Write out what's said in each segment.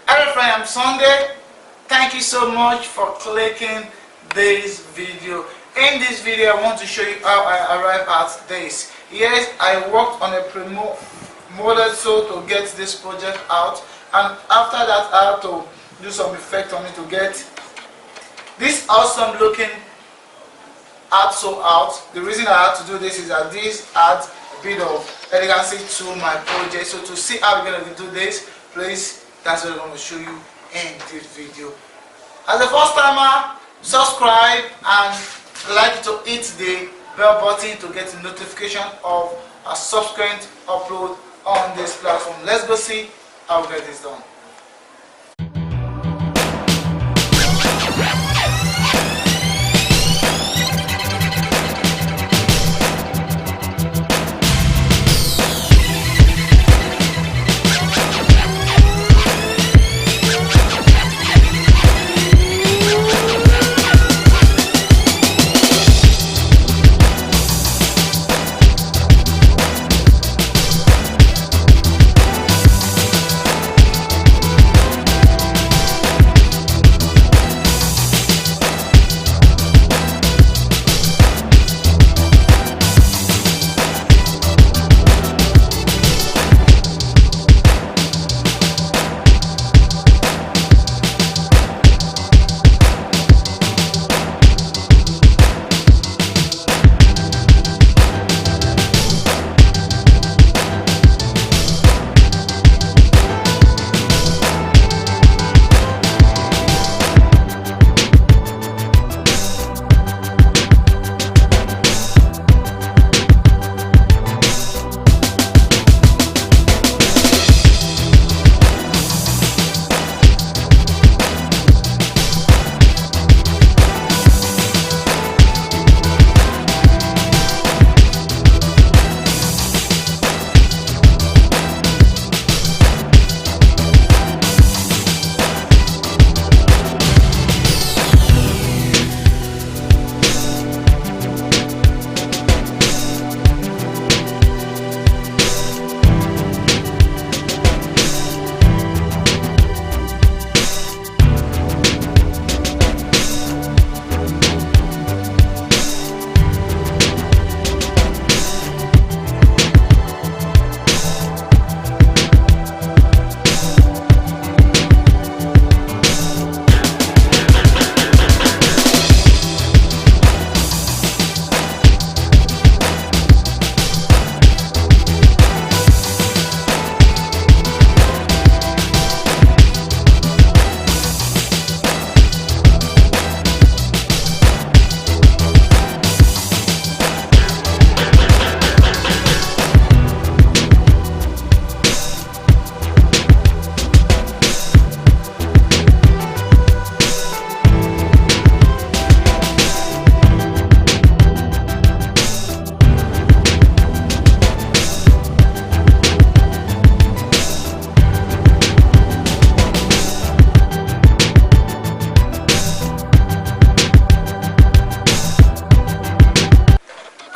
Hello friend, I'm Sunday. Thank you so much for clicking this video. In this video, I want to show you how I arrived at this. Yes, I worked on a pre-molded sole to get this project out, and after that I had to do some effect on it to get this awesome looking art sole out. The reason I had to do this is that this adds a bit of elegancy to my project. So to see how we're going to do this, please, that's what I'm going to show you in this video. As a first timer, subscribe and like to hit the bell button to get a notification of a subsequent upload on this platform. Let's go see how we get this done.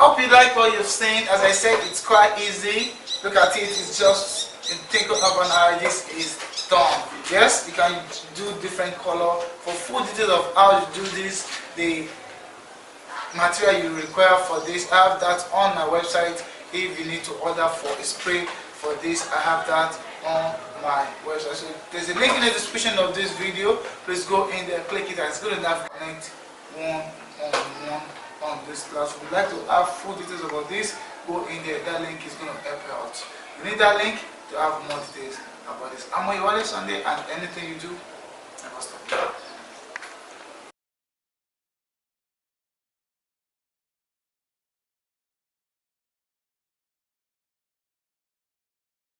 Hope you like what you've seen. As I said, it's quite easy. Look at it, it's just a tinkle of an eye. This is done. Yes, you can do different color. For full details of how you do this, the material you require for this, I have that on my website. If you need to order for a spray for this, I have that on my website. So there's a link in the description of this video. Please go in there, click it, and it's good enough to connect one-on-one on this class. If you'd like to have full details about this, go in there. That link is going to help you out. You need that link to have more details about this. I'm on your Sunday, and anything you do, never stop.